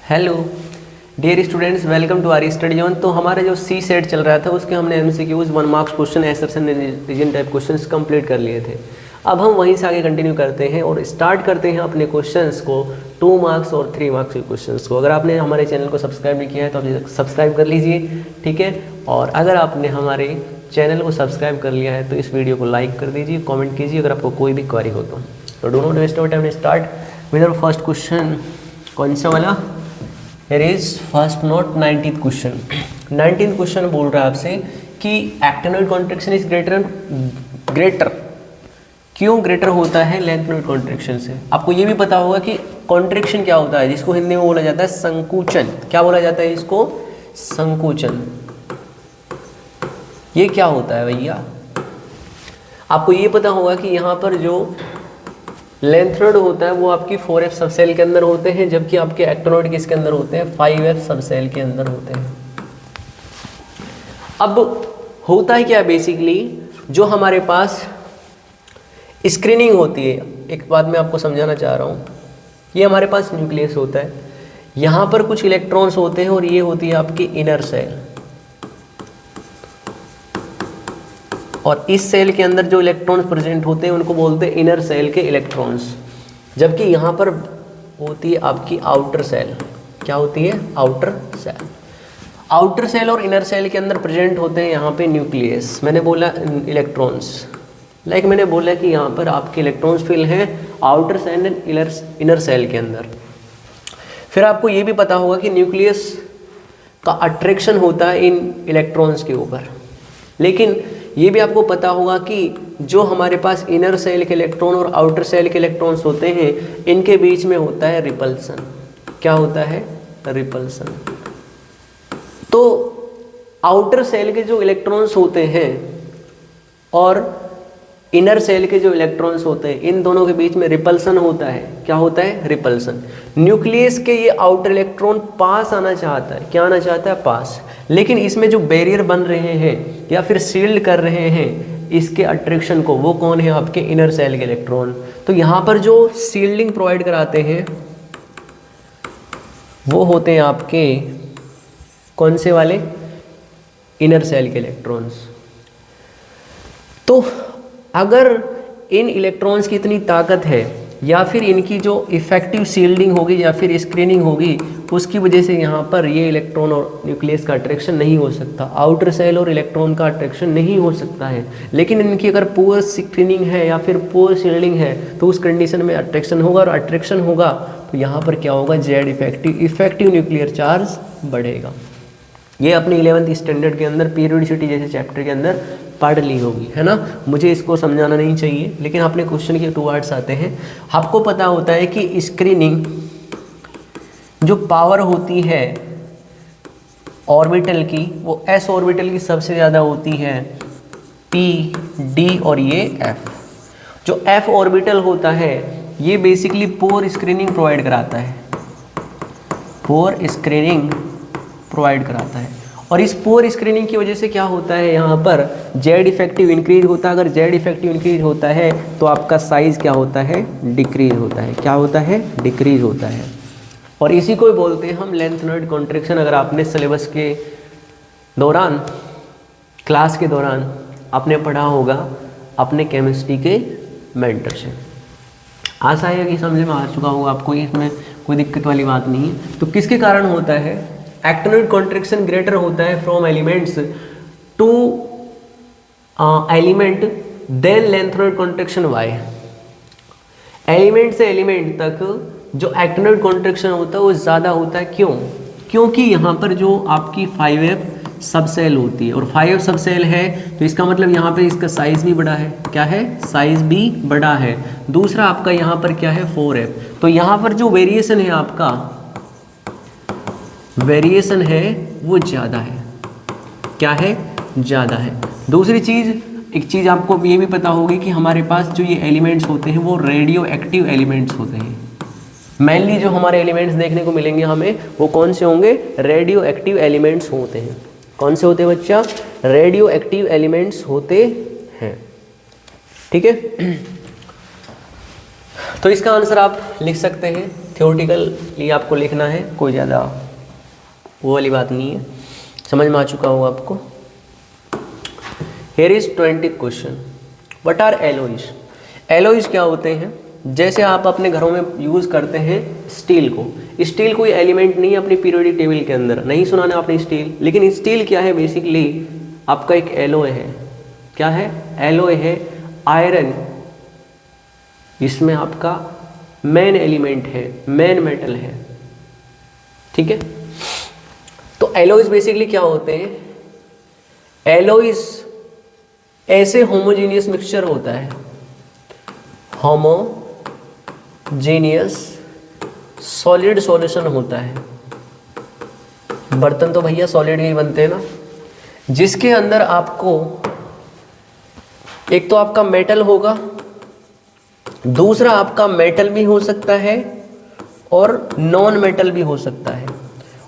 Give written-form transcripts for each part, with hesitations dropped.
Hello dear students, welcome to our study on. तो हमारा जो सी सेट चल रहा था उसके हमने MCQs 1 marks question assertion reason type questions complete कर लिए थे। अब हम वहीं से आगे कंटिन्यू करते हैं और स्टार्ट करते हैं अपने क्वेश्चंस को 2 मार्क्स और 3 मार्क्स के क्वेश्चंस को। अगर आपने हमारे चैनल को सब्सक्राइब नहीं किया है तो आप सब्सक्राइब कर लीजिए, ठीक है। और अगर आपने हमारे चैनल को सब्सक्राइब कर लिया है तो इस वीडियो को लाइक कर दीजिए, कॉमेंट कीजिए अगर आपको कोई भी क्वेरी हो तो do not waste our time, start with our first question. कौन सा वाला? Here is first note 19th question. 19th question बोल रहा है आपसे कि एक्टिनोइड कॉन्ट्रैक्शन इज ग्रेटर क्यों ग्रेटर होता है लेंथनोइड कॉन्ट्रैक्शन से। आपको ये भी पता होगा कि कॉन्ट्रैक्शन क्या होता है, जिसको हिंदी में बोला जाता है संकुचन। क्या बोला जाता है इसको? संकुचन। ये क्या होता है भैया? आपको ये पता होगा कि यहाँ पर जो लेंथनोइड होता है वो आपकी 4F सबसेल के अंदर होते हैं, जबकि आपके एक्टिनोइड किसके अंदर होते हैं? 5F सबसेल के अंदर होते हैं। अब होता है क्या बेसिकली, जो हमारे पास स्क्रीनिंग होती है, एक बात मैं आपको समझाना चाह रहा हूँ। ये हमारे पास न्यूक्लियस होता है, यहाँ पर कुछ इलेक्ट्रॉन्स होते हैं और ये होती है आपकी इनर सेल। और इस सेल के अंदर जो इलेक्ट्रॉन्स प्रेजेंट होते हैं उनको बोलते हैं इनर सेल के इलेक्ट्रॉन्स, जबकि यहाँ पर होती है आपकी आउटर सेल। क्या होती है? Outer shell. आउटर सेल और इनर सेल के अंदर प्रेजेंट होते हैं यहाँ पे न्यूक्लियस। मैंने बोला इलेक्ट्रॉन्स, मैंने बोला कि यहाँ पर आपके इलेक्ट्रॉन्स फिल हैं outer shell and inner shell के अंदर। फिर आपको ये भी पता होगा कि न्यूक्लियस का अट्रैक्शन होता है इन इलेक्ट्रॉन्स के ऊपर, लेकिन ये भी आपको पता होगा कि जो हमारे पास इनर सेल के इलेक्ट्रॉन और आउटर सेल के इलेक्ट्रॉन्स होते हैं, इनके बीच में होता है रिपल्सन। क्या होता है? रिपल्सन। तो आउटर सेल के जो इलेक्ट्रॉन्स होते हैं और इनर सेल के जो इलेक्ट्रॉन्स होते हैं, इन दोनों के बीच में रिपल्सन होता है। क्या होता है? रिपल्सन। न्यूक्लियस के ये आउटर इलेक्ट्रॉन पास आना चाहता है। क्या आना चाहता है? पास। लेकिन इसमें जो बैरियर बन रहे हैं या फिर शील्ड कर रहे हैं इसके अट्रैक्शन को, वो कौन है? आपके इनर सेल के इलेक्ट्रॉन। तो यहाँ पर जो शील्डिंग प्रोवाइड कराते हैं वो होते हैं आपके कौन से वाले? इनर सेल के इलेक्ट्रॉन्स। तो अगर इन इलेक्ट्रॉन्स की इतनी ताकत है या फिर इनकी जो इफेक्टिव शील्डिंग होगी या फिर स्क्रीनिंग होगी, उसकी वजह से यहाँ पर ये इलेक्ट्रॉन और न्यूक्लियस का अट्रैक्शन नहीं हो सकता, आउटर सेल और इलेक्ट्रॉन का अट्रैक्शन नहीं हो सकता है। लेकिन इनकी अगर पुअर स्क्रीनिंग है या फिर पुअर शील्डिंग है तो उस कंडीशन में अट्रैक्शन होगा, और अट्रैक्शन होगा तो यहाँ पर क्या होगा? जेड इफेक्टिव न्यूक्लियर चार्ज बढ़ेगा। ये अपने 11th स्टैंडर्ड के अंदर पीरियोडिसिटी जैसे चैप्टर के अंदर पढ़ ली होगी, है ना। मुझे इसको समझाना नहीं चाहिए, लेकिन अपने क्वेश्चन के 2 वर्ड्स आते हैं। आपको पता होता है कि स्क्रीनिंग जो पावर होती है ऑर्बिटल की, वो s ऑर्बिटल की सबसे ज़्यादा होती है, p, d और ये f। जो f ऑर्बिटल होता है ये बेसिकली पोर स्क्रीनिंग प्रोवाइड कराता है, पोर स्क्रीनिंग प्रोवाइड कराता है। और इस पोर स्क्रीनिंग की वजह से क्या होता है? यहाँ पर जेड इफेक्टिव इंक्रीज होता है। अगर जेड इफेक्टिव इंक्रीज होता है तो आपका साइज क्या होता है? डिक्रीज होता है। क्या होता है? डिक्रीज होता है। और इसी को बोलते हैं हम लेंथनोइड कॉन्ट्रैक्शन। अगर आपने सिलेबस के दौरान, क्लास के दौरान आपने पढ़ा होगा अपने केमिस्ट्री के मेंटर से, आशा है कि समझ में आ चुका होगा आपको, इसमें कोई दिक्कत वाली बात नहीं है। तो किसके कारण होता है? एक्टिनोइड कॉन्ट्रैक्शन ग्रेटर होता है from elements to element then lanthanoid contraction. Why? Element से एलिमेंट तक जो एक्टिनोइड कॉन्ट्रैक्शन होता है वो ज़्यादा होता है। क्यों? क्योंकि यहाँ पर जो आपकी 5F सबसेल होती है, और 5F सबसेल है तो इसका मतलब यहाँ पे इसका साइज भी बड़ा है। क्या है? साइज भी बड़ा है। दूसरा आपका यहाँ पर क्या है? 4F। तो यहाँ पर जो वेरिएशन है, आपका वेरिएशन है वो ज़्यादा है। क्या है? ज़्यादा है। दूसरी चीज़, एक चीज़ आपको ये भी पता होगी कि हमारे पास जो ये एलिमेंट्स होते हैं वो रेडियो एक्टिव एलिमेंट्स होते हैं। मेनली जो हमारे एलिमेंट्स देखने को मिलेंगे हमें वो कौन से होंगे? रेडियो एक्टिव एलिमेंट्स होते हैं। कौन से होते हैं बच्चा? रेडियो एक्टिव एलिमेंट्स होते हैं, ठीक है। तो इसका आंसर आप लिख सकते हैं, थ्योरेटिकली आपको लिखना है, कोई ज़्यादा वो वाली बात नहीं है, समझ में आ चुका होगा आपको। Here is 20th question, what are alloys. Alloys क्या होते हैं? जैसे आप अपने घरों में यूज़ करते हैं स्टील को, स्टील कोई एलिमेंट नहीं है अपनी पीरियोडिक टेबल के अंदर, नहीं सुना ना आपने स्टील, लेकिन स्टील क्या है बेसिकली आपका एक एलोय है। क्या है? एलोय है। आयरन इसमें आपका मेन एलिमेंट है, मेन मेटल है, ठीक है। तो एलोइज बेसिकली क्या होते हैं? एलोइज ऐसे होमोजीनियस मिक्सचर होता है, होमोजीनियस सॉलिड सॉल्यूशन होता है। बर्तन तो भैया सॉलिड ही बनते हैं ना, जिसके अंदर आपको एक तो आपका मेटल होगा, दूसरा आपका मेटल भी हो सकता है और नॉन मेटल भी हो सकता है,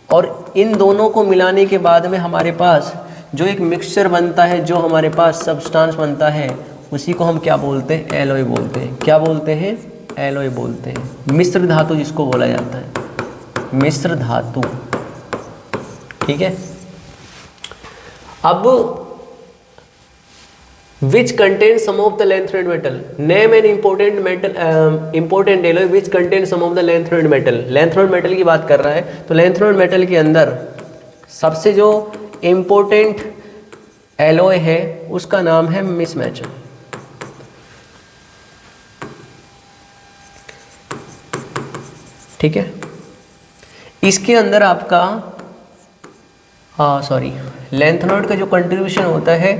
और इन दोनों को मिलाने के बाद में हमारे पास जो एक मिक्सचर बनता है, जो हमारे पास सब्सटेंस बनता है, उसी को हम क्या बोलते हैं? एलॉय बोलते हैं। क्या बोलते हैं? एलॉय बोलते हैं। मिश्र धातु जिसको बोला जाता है, मिश्र धातु, ठीक है। अब which contains some of the lengthened metal, name an important metal, important alloy which contains some of the lengthened metal। lengthened metal की बात कर रहा है, तो lengthened metal के अंदर सबसे जो important alloy है उसका नाम है mismatch। ठीक है, इसके अंदर आपका lengthened का जो कंट्रीब्यूशन होता है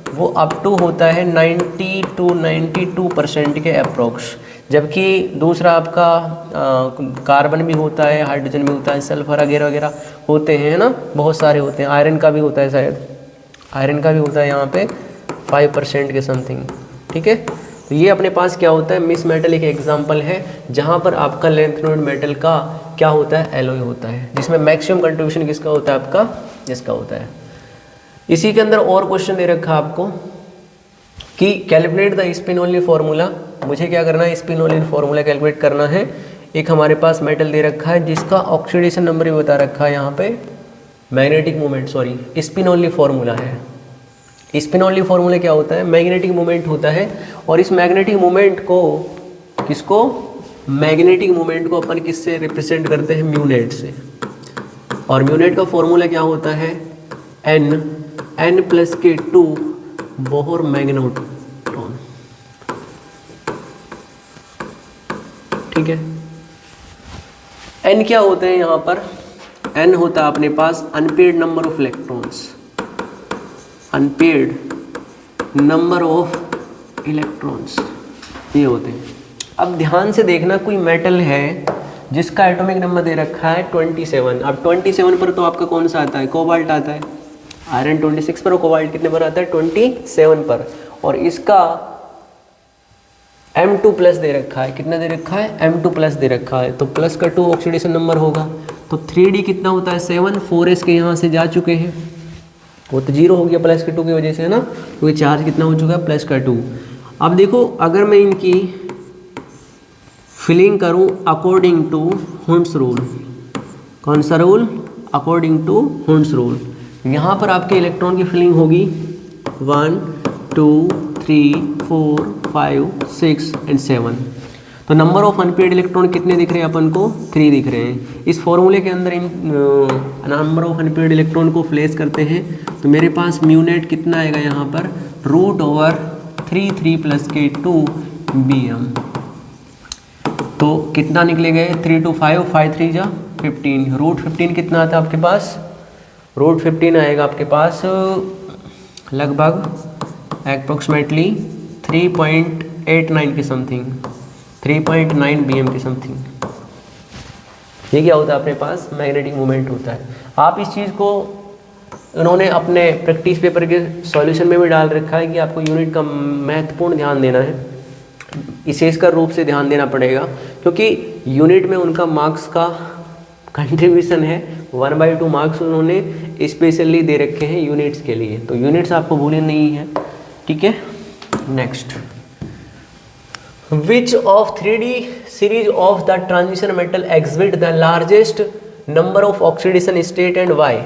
वो अप टू होता है 90 to 92% के अप्रोक्स, जबकि दूसरा आपका कार्बन भी होता है, हाइड्रोजन भी होता है, सल्फर वगैरह वगैरह होते हैं ना, बहुत सारे होते हैं। आयरन का भी होता है, शायद आयरन का भी होता है यहाँ पे 5% के समथिंग, ठीक है। तो ये अपने पास क्या होता है? मिस मेटल एक एग्जाम्पल है जहाँ पर आपका लेंथेनोइड मेटल का क्या होता है? एलॉय होता है, जिसमें मैक्सिमम कंट्रीब्यूशन किसका होता है? आपका, इसका होता है। इसी के अंदर और क्वेश्चन दे रखा आपको कि calculate the spin only formula. मुझे क्या करना है? स्पिन ओनली फार्मूला कैलकुलेट करना है। एक हमारे पास मेटल दे रखा है जिसका ऑक्सीडेशन नंबर भी बता रखा है यहाँ पे, magnetic moment, spin only formula है। स्पिन ओनली फार्मूला क्या होता है? मैग्नेटिक मोमेंट होता है, और इस मैग्नेटिक मोमेंट को किसको? मैग्नेटिक मोमेंट को अपन किससे रिप्रेजेंट करते हैं? म्यूनेट से। और म्यूनेट का फॉर्मूला क्या होता है? n प्लस के 2 बोहर मैग्नेट्रॉन, ठीक है। n क्या होते हैं यहाँ पर? n होता है अपने पास unpaired number of electrons, unpaired number of electrons, ये होते हैं। अब ध्यान से देखना, कोई मेटल है जिसका एटॉमिक नंबर दे रखा है 27। अब 27 पर तो आपका कौन सा आता है? कोबाल्ट आता है। आयरन 26 पर और कोबाल्ट कितने पर आता है? 27 पर। और इसका M2 प्लस दे रखा है। कितना दे रखा है? M2 प्लस दे रखा है, तो प्लस का 2 ऑक्सीडेशन नंबर होगा। तो 3D कितना होता है? 7। 4s के यहाँ से जा चुके हैं, वो तो 0 हो गया प्लस के 2 की वजह से, है ना, क्योंकि चार्ज कितना हो चुका है? प्लस का 2। अब देखो, अगर मैं इनकी फिलिंग करूं अकॉर्डिंग टू हुंड्स रूल, कौन सा rule? According to Hund's rule. यहाँ पर आपके इलेक्ट्रॉन की फिलिंग होगी 1 2 3 4 5 6 एंड 7। तो नंबर ऑफ अनपेयर्ड इलेक्ट्रॉन कितने दिख रहे हैं अपन को? 3 दिख रहे हैं। इस फॉर्मूले के अंदर इन नंबर ऑफ अनपेयर्ड इलेक्ट्रॉन को प्लेस करते हैं, तो मेरे पास म्यूनेट कितना आएगा यहाँ पर? √3 प्लस के 2 Bm। तो कितना निकले गए? 3 2 5 5 3 जा 15। √15 कितना आता है आपके पास? √15 आएगा आपके पास लगभग अप्रोक्सीमेटली 3.89 के समथिंग, 3.9 Bm के समथिंग। ये क्या होता है? अपने पास मैग्नेटिक मोमेंट होता है। आप इस चीज़ को उन्होंने अपने प्रैक्टिस पेपर के सॉल्यूशन में भी डाल रखा है कि आपको यूनिट का महत्वपूर्ण ध्यान देना है, विशेषकर रूप से ध्यान देना पड़ेगा, क्योंकि यूनिट में उनका मार्क्स का कंट्रीब्यूशन है। 1/2 मार्क्स उन्होंने स्पेशली दे रखे हैं यूनिट्स के लिए, तो यूनिट्स आपको भूलने नहीं है, ठीक है। Next which of 3D series of the transition metal exhibit the largest number of oxidation state and why.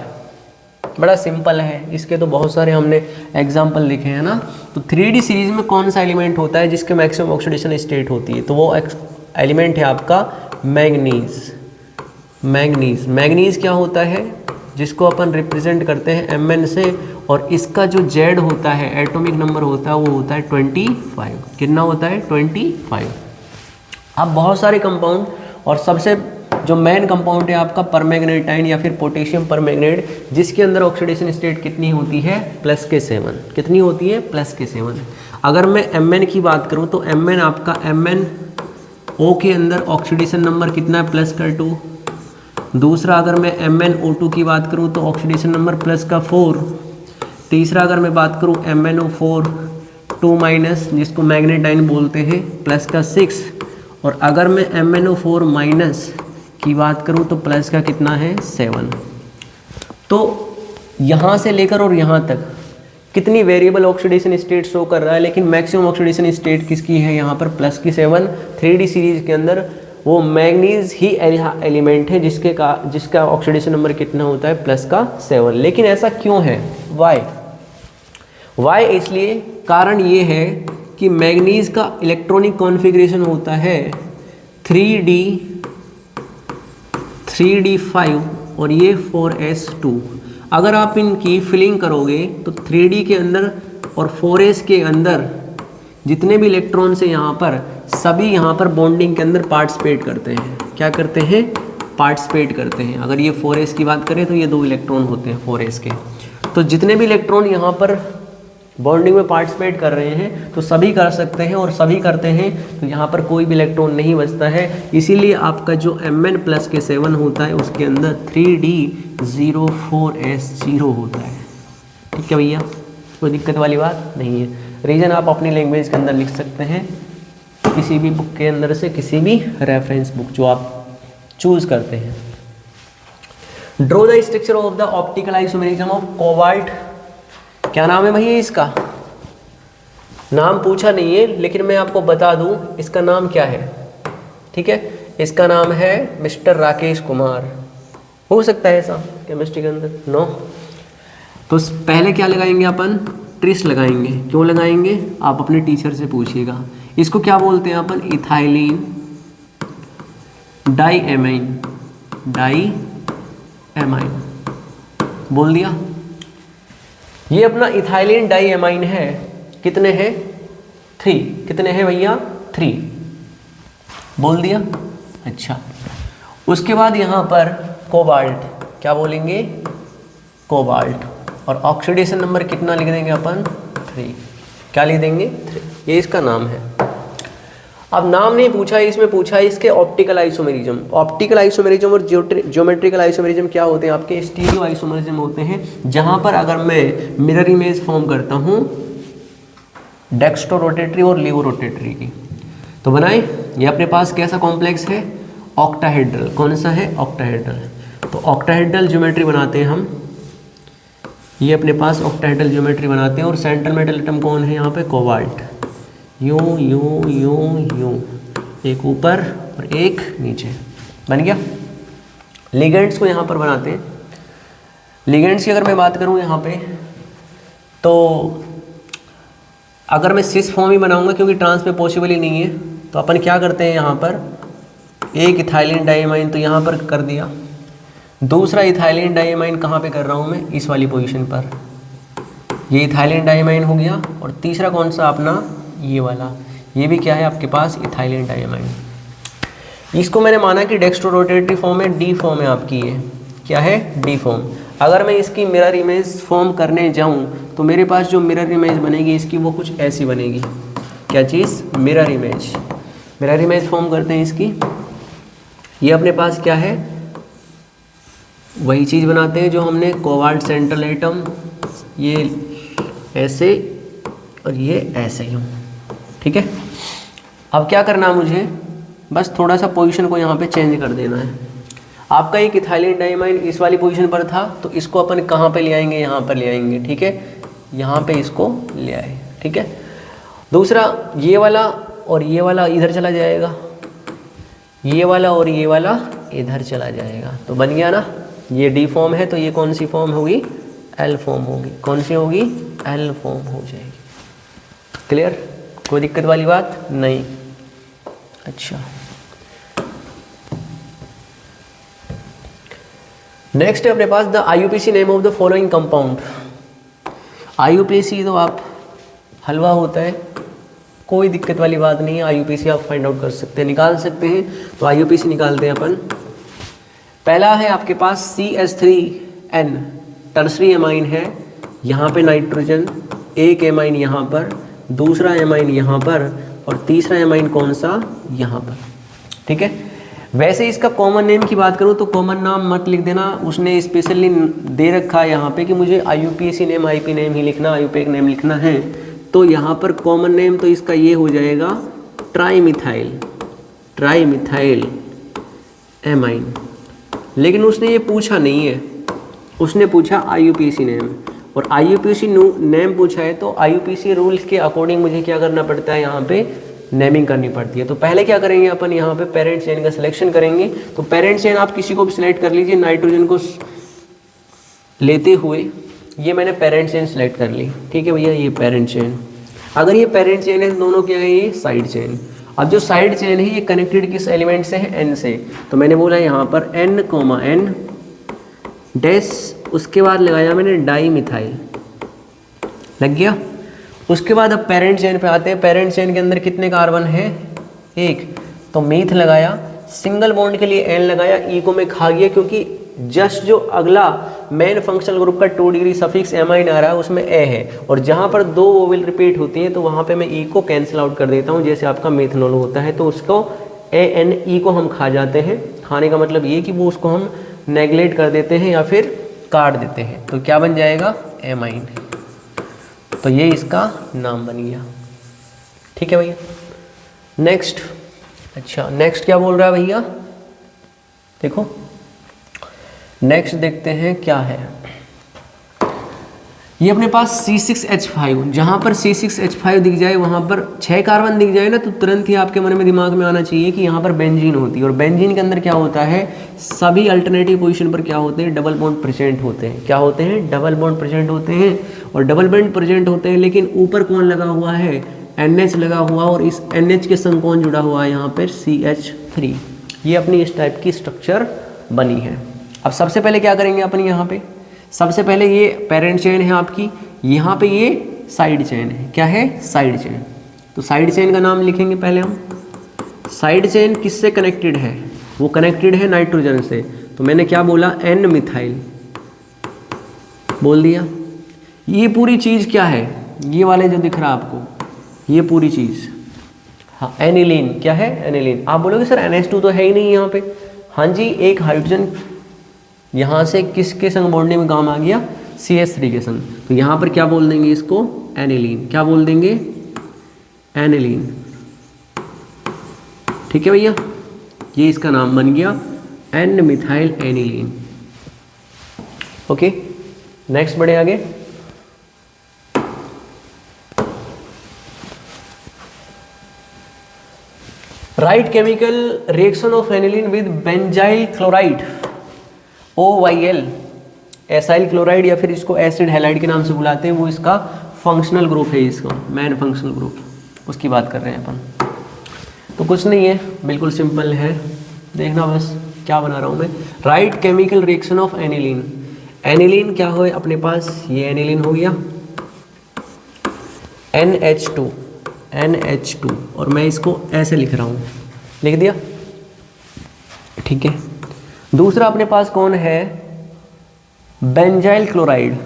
बड़ा सिंपल है, इसके तो बहुत सारे हमने एग्जाम्पल लिखे हैं ना। तो 3D सीरीज में कौन सा एलिमेंट होता है जिसके मैक्सिमम ऑक्सीडेशन स्टेट होती है, तो वो एलिमेंट है आपका मैंगनीज। मैंगनीज, मैंगनीज क्या होता है, जिसको अपन रिप्रेजेंट करते हैं Mn से, और इसका जो Z होता है, एटॉमिक नंबर होता है, वो होता है 25। कितना होता है? 25। अब बहुत सारे कंपाउंड, और सबसे जो मेन कंपाउंड है आपका परमैंगनेटाइन या फिर पोटेशियम परमैंगनेट, जिसके अंदर ऑक्सीडेशन स्टेट कितनी होती है? +7। कितनी होती है? +7। अगर मैं Mn की बात करूं तो Mn आपका MnO के अंदर ऑक्सीडेशन नंबर कितना है? +2। दूसरा अगर मैं MnO2 की बात करूं तो ऑक्सीडेशन नंबर +4। तीसरा अगर मैं बात करूं MnO4 2-, जिसको मैग्नेटाइन बोलते हैं, +6। और अगर मैं MnO4- की बात करूं तो प्लस का कितना है? 7। तो यहाँ से लेकर और यहाँ तक कितनी वेरिएबल ऑक्सीडेशन स्टेट शो कर रहा है, लेकिन मैक्सिमम ऑक्सीडेशन स्टेट किसकी है यहाँ पर? +7। 3D सीरीज के अंदर वो मैंगनीज ही एलिमेंट है जिसका ऑक्सीडेशन नंबर कितना होता है? +7। लेकिन ऐसा क्यों है? वाई इसलिए, कारण ये है कि मैंगनीज का इलेक्ट्रॉनिक कॉन्फ़िगरेशन होता है 3d5 और ये 4s2। अगर आप इनकी फिलिंग करोगे तो 3d के अंदर और 4s के अंदर जितने भी इलेक्ट्रॉन्स हैं यहाँ पर, सभी यहाँ पर बॉन्डिंग के अंदर पार्टिसिपेट करते हैं। क्या करते हैं? पार्टिसिपेट करते हैं। अगर ये 4s की बात करें तो ये 2 इलेक्ट्रॉन होते हैं 4s के। तो जितने भी इलेक्ट्रॉन यहाँ पर बॉन्डिंग में पार्टिसिपेट कर रहे हैं तो सभी कर सकते हैं, और सभी करते हैं तो यहाँ पर कोई भी इलेक्ट्रॉन नहीं बचता है। इसीलिए आपका जो Mn+7 होता है उसके अंदर 3d04s0 होता है। ठीक है भैया, कोई दिक्कत वाली बात नहीं है। रीज़न आप अपनी लैंग्वेज के अंदर लिख सकते हैं, किसी भी बुक के अंदर से, किसी भी रेफरेंस बुक जो आप चूज़ करते हैं। Draw the structure of the optical isomerism of cobalt. क्या नाम है भैया इसका? नाम पूछा नहीं है, लेकिन मैं आपको बता दूं इसका नाम क्या है। ठीक है, इसका नाम है मिस्टर राकेश कुमार। हो सकता है ऐसा केमिस्ट्री के अंदर? नो। तो पहले क्या लगाएंगे अपन? ट्रिस लगाएंगे। क्यों लगाएंगे? आप अपने टीचर से पूछिएगा। इसको क्या बोलते हैं अपन? इथाइलिन डाईएमाइन। डाईएमाइन बोल दिया। ये अपना इथाइलिन डाईएमाइन है। कितने हैं? 3। कितने हैं भैया? 3 बोल दिया। अच्छा, उसके बाद यहाँ पर कोबाल्ट, क्या बोलेंगे? कोबाल्ट। और ऑक्सीडेशन नंबर कितना लिख देंगे अपन? 3। क्या लिख देंगे? 3। ये इसका नाम है। अब नाम नहीं पूछा है, इसमें पूछा है इसके ऑप्टिकल आइसोमेरिज्म। ऑप्टिकल आइसोमेरिज्म और ज्योमेट्रिकल आइसोमेरिज्म क्या होते हैं? आपके स्टीरियो आइसोमेरिज्म होते हैं, जहाँ पर अगर मैं मिरर इमेज फॉर्म करता हूँ डेक्स्ट्रो रोटेटरी और लीवो रोटेटरी की, तो बनाए। ये अपने पास कैसा कॉम्प्लेक्स है? ऑक्टाहेड्रल। कौन सा है? ऑक्टाहेड्रल। तो ऑक्टाहेड्रल ज्योमेट्री बनाते हैं हम। ये अपने पास ऑक्टाहेड्रल ज्योमेट्री बनाते हैं, और सेंट्रल मेटल एटम कौन है यहाँ पे? कोबाल्ट। यूं यूं यूं यूं, एक ऊपर और एक नीचे, बन गया। लिगेंड्स को यहाँ पर बनाते हैं। लिगेंड्स की अगर मैं बात करूँ यहाँ पे, तो अगर मैं सिस फॉर्म ही बनाऊंगा, क्योंकि ट्रांस में पॉसिबल ही नहीं है, तो अपन क्या करते हैं यहाँ पर? एक इथाइलिन डाईएमाइन तो यहाँ पर कर दिया। दूसरा इथाइलिन डाईएमाइन कहाँ पे कर रहा हूँ मैं? इस वाली पोजीशन पर। ये इथाइलिन डाईएमाइन हो गया। और तीसरा कौन सा अपना? ये वाला। ये भी क्या है आपके पास? इथाइलिन डाईएमाइन। इसको मैंने माना कि डेक्स्ट्रो रोटेटरी फॉर्म है, डी फॉर्म है आपकी। ये क्या है? D form. अगर मैं इसकी मिरर इमेज फॉर्म करने जाऊं तो मेरे पास जो मिरर इमेज बनेगी इसकी, वो कुछ ऐसी बनेगी। क्या चीज़? Mirror image. Mirror image form करते हैं इसकी। ये अपने पास क्या है? वही चीज़ बनाते हैं जो हमने कोबाल्ट सेंट्रल एटम, ये ऐसे और ये ऐसे यूँ। ठीक है, अब क्या करना मुझे? बस थोड़ा सा पोजीशन को यहाँ पे चेंज कर देना है। आपका एक इथाइलिन डाईएमाइन इस वाली पोजीशन पर था, तो इसको अपन कहाँ पे ले आएंगे? यहाँ पर ले आएंगे। ठीक है, यहाँ पे इसको ले आए। ठीक है, दूसरा ये वाला और ये वाला इधर चला जाएगा, ये वाला और ये वाला इधर चला जाएगा, तो बन गया ना। ये डी फॉर्म है तो ये कौन सी फॉर्म होगी, एल फॉर्म होगी। कौन सी होगी, एल फॉर्म हो जाएगी। क्लियर, कोई दिक्कत वाली बात नहीं। अच्छा, नेक्स्ट है अपने पास the IUPAC name of the following compound. IUPAC तो आप हलवा होता है, कोई दिक्कत वाली बात नहीं है। IUPAC आप फाइंड आउट कर सकते हैं, निकाल सकते हैं। तो IUPAC निकालते हैं अपन। पहला है आपके पास CH3N, टर्सरी एमाइन है, यहाँ पे नाइट्रोजन, एक एमाइन यहाँ पर, दूसरा एमाइन यहाँ पर, और तीसरा एमाइन कौन सा, यहाँ पर। ठीक है, वैसे इसका कॉमन नेम की बात करूँ तो कॉमन नाम मत लिख देना, उसने स्पेशली दे रखा है यहाँ पे कि मुझे IUPAC नेम, IP नेम ही लिखना, IUPAC नेम लिखना है। तो यहाँ पर कॉमन नेम तो इसका ये हो जाएगा ट्राईमिथाइल, ट्राईमिथाइल एमाइन। लेकिन उसने ये पूछा नहीं है, उसने पूछा IUPAC नेम, और IUPAC नेम पूछा है तो IUPAC रूल्स के अकॉर्डिंग मुझे क्या करना पड़ता है, यहाँ पे नेमिंग करनी पड़ती है। तो पहले क्या करेंगे अपन, यहाँ पे पेरेंट चेन का सिलेक्शन करेंगे। तो पेरेंट चेन आप किसी को भी सिलेक्ट कर लीजिए, नाइट्रोजन को लेते हुए ये मैंने पेरेंट चेन सिलेक्ट कर ली। ठीक है भैया, ये पेरेंट चेन। अगर ये पेरेंट चेन है तो दोनों क्या है, ये साइड चेन। अब जो साइड चेन है ये कनेक्टेड किस एलिमेंट से है, N से। तो मैंने बोला यहाँ पर N, डैश, उसके बाद लगाया मैंने डाई मिथाइल, लग गया। उसके बाद अब पेरेंट चेन पे आते हैं। पेरेंट चेन के अंदर कितने कार्बन है, एक, तो मीथ लगाया, सिंगल बॉन्ड के लिए N लगाया, E को मैं खा गया क्योंकि जस्ट जो अगला मेन फंक्शनल ग्रुप का 2 डिग्री सफिक्स एमाइन आ रहा है उसमें ए है, और जहाँ पर 2 वोवेल रिपीट होती है तो वहाँ पे मैं E को कैंसिल आउट कर देता हूँ। जैसे आपका मेथनॉल होता है तो उसको ANE को हम खा जाते हैं। खाने का मतलब ये कि वो उसको हम नेगलेक्ट कर देते हैं या फिर काट देते हैं, तो क्या बन जाएगा, एमाइन। तो ये इसका नाम बन गया। ठीक है भैया, नेक्स्ट। अच्छा, नेक्स्ट क्या बोल रहा है भैया, देखो नेक्स्ट देखते हैं क्या है। ये अपने पास C6H5, जहाँ पर C6H5 दिख जाए, वहाँ पर 6 कार्बन दिख जाए ना, तो तुरंत ही आपके मन में दिमाग में आना चाहिए कि यहाँ पर बेंजीन होती है। और बेंजीन के अंदर क्या होता है, सभी अल्टरनेटिव पोजीशन पर क्या होते हैं, डबल बॉन्ड प्रेजेंट होते हैं। क्या होते हैं, डबल बॉन्ड प्रेजेंट होते हैं। और डबल बॉन्ड प्रेजेंट होते हैं, लेकिन ऊपर कौन लगा हुआ है, NH लगा हुआ, और इस NH के संग कौन जुड़ा हुआ है, यहाँ पर CH3। ये अपनी इस टाइप की स्ट्रक्चर बनी है। अब सबसे पहले क्या करेंगे अपन, यहाँ पे सबसे पहले ये पेरेंट चेन है आपकी, यहाँ पे ये साइड चेन है। क्या है, साइड चेन। तो साइड चेन का नाम लिखेंगे पहले हम। साइड चेन किससे कनेक्टेड है, वो कनेक्टेड है नाइट्रोजन से। तो मैंने क्या बोला, N मिथाइल बोल दिया। ये पूरी चीज़ क्या है, ये वाले जो दिख रहा है आपको, ये पूरी चीज़, हाँ, एनिलीन। क्या है, एनिलीन। आप बोलोगे सर NH2 तो है ही नहीं यहाँ पे। हाँ जी, एक हाइड्रोजन यहाँ से किसके संग बॉन्डने में काम आ गया, CH3 के संग। तो यहाँ पर क्या बोल देंगे इसको, एनिलीन। क्या बोल देंगे, एनिलीन। ठीक है भैया, ये इसका नाम बन गया N methyl aniline. Okay, next बढ़े आगे। Right chemical reaction of aniline with benzyl chloride, OYL, acyl chloride, या फिर इसको एसिड हैलाइड के नाम से बुलाते हैं। वो इसका फंक्शनल ग्रुप है, इसका मेन फंक्शनल ग्रुप, उसकी बात कर रहे हैं अपन। तो कुछ नहीं है, बिल्कुल सिंपल है, देखना बस क्या बना रहा हूँ मैं। Right chemical reaction of aniline. Aniline क्या हो अपने पास, ये एनिलीन हो गया, NH2, और मैं इसको ऐसे लिख रहा हूँ, लिख दिया। ठीक है, दूसरा अपने पास कौन है, बेंजाइल क्लोराइड।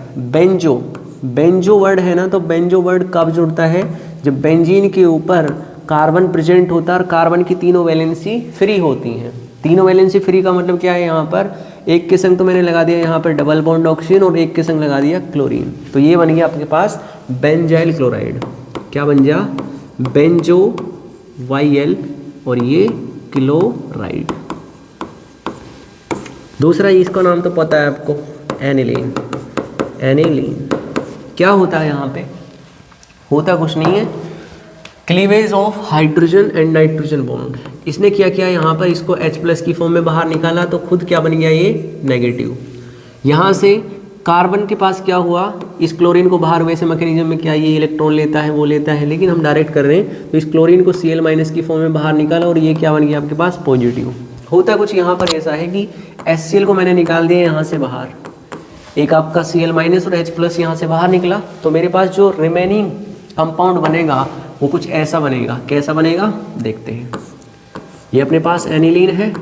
बेंजो वर्ड है ना, तो बेंजो वर्ड कब जुड़ता है, जब बेंजीन के ऊपर कार्बन प्रेजेंट होता है और कार्बन की तीनों वैलेंसी फ्री होती हैं। तीनों वैलेंसी फ्री का मतलब क्या है, यहाँ पर एक के संग तो मैंने लगा दिया यहाँ पर डबल बॉन्ड ऑक्सीजन, और एक के संग लगा दिया क्लोरीन। तो ये बन गया आपके पास बेंजाइल क्लोराइड। क्या बन गया, बेंजो YL, और ये क्लोराइड। दूसरा इसका नाम तो पता है आपको, एनिलीन। एनिलीन क्या होता है, यहाँ पे होता कुछ नहीं है, cleavage of hydrogen and nitrogen bond. इसने क्या किया यहाँ पर, इसको H+ की फॉर्म में बाहर निकाला तो खुद क्या बन गया, ये नेगेटिव। यहाँ से कार्बन के पास क्या हुआ, इस क्लोरीन को बाहर, वैसे मैकेनिज्म में क्या ये इलेक्ट्रॉन लेता है वो लेता है, लेकिन हम डायरेक्ट कर रहे हैं तो इस क्लोरीन को Cl- की फॉर्म में बाहर निकाला और ये क्या बन गया आपके पास, पॉजिटिव। होता कुछ यहाँ पर ऐसा है कि HCl को मैंने निकाल दिया यहाँ से बाहर, एक आपका Cl- और H+ यहाँ से बाहर निकला, तो मेरे पास जो रिमेनिंग कंपाउंड बनेगा वो कुछ ऐसा बनेगा। कैसा बनेगा देखते हैं। ये अपने पास एनिलीन है,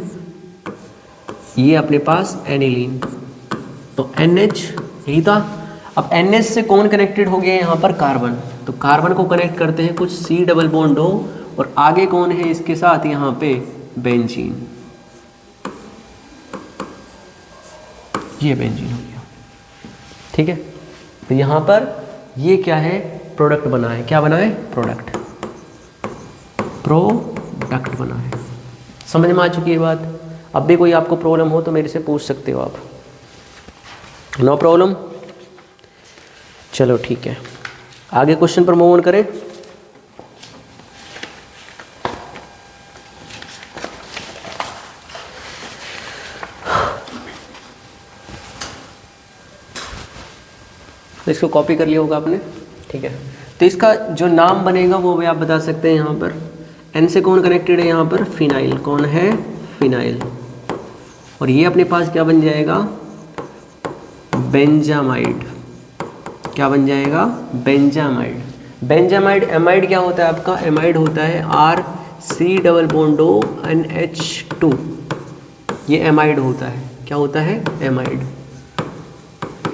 ये अपने पास एनिलीन, तो NH यही था। अब NH से कौन कनेक्टेड हो गया यहाँ पर, कार्बन, तो कार्बन को कनेक्ट करते हैं कुछ C+O और आगे कौन है इसके साथ, यहाँ पे बेंजीन, ये बेंजीन हो गया, ठीक है। तो यहाँ पर ये क्या है, प्रोडक्ट बना है, क्या बना है, प्रोडक्ट बना है। समझ में आ चुकी है बात। अब भी कोई आपको प्रॉब्लम हो तो मेरे से पूछ सकते हो आप, नो प्रॉब्लम। चलो ठीक है, आगे क्वेश्चन पर मूव ऑन करें। इसको कॉपी कर लिया होगा आपने, ठीक है। तो इसका जो नाम बनेगा वो भी आप बता सकते हैं। यहाँ पर N से कौन कनेक्टेड है, यहाँ पर फिनाइल, कौन है, फिनाइल, और ये अपने पास क्या बन जाएगा, बेंजामाइड। क्या बन जाएगा, बेंजामाइड। बेंजामाइड, एमाइड क्या होता है आपका, एमाइड होता है RC+NH2, ये एमाइड होता है। क्या होता है, एमाइड,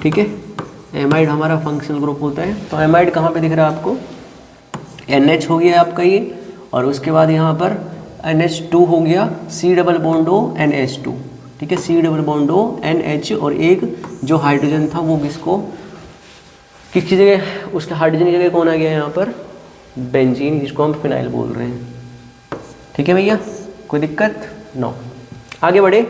ठीक है। एमाइड हमारा फंक्शनल ग्रुप होता है। तो एमाइड कहाँ पे दिख रहा है आपको, NH हो गया आपका ये, और उसके बाद यहाँ पर NH2 हो गया, C+NH2, ठीक है, C+NH, और एक जो हाइड्रोजन था वो किसको, किसकी जगह, उसके हाइड्रोजन की जगह कौन आ गया यहाँ पर, बेंजीन, जिसको हम फिनाइल बोल रहे हैं, ठीक है भैया, कोई दिक्कत, नो। आगे बढ़े।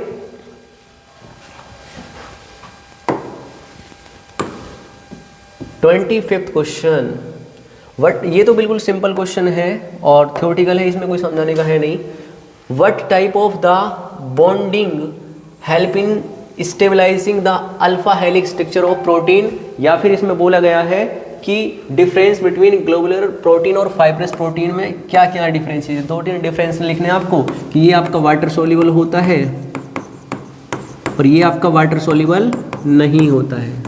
ट्वेंटी फिफ्थ क्वेश्चन, वट, ये तो बिल्कुल सिंपल क्वेश्चन है और थ्योरेटिकल है, इसमें कोई समझाने का है नहीं। What type of the bonding help in stabilising the alpha helix structure of protein, या फिर इसमें बोला गया है कि डिफरेंस बिटवीन ग्लोबुलर प्रोटीन और फाइब्रस प्रोटीन में क्या क्या डिफरेंस है। दो तीन डिफरेंस लिखने हैं आपको, कि ये आपका वाटर सोल्यूबल होता है और ये आपका वाटर सोल्यूबल नहीं होता है,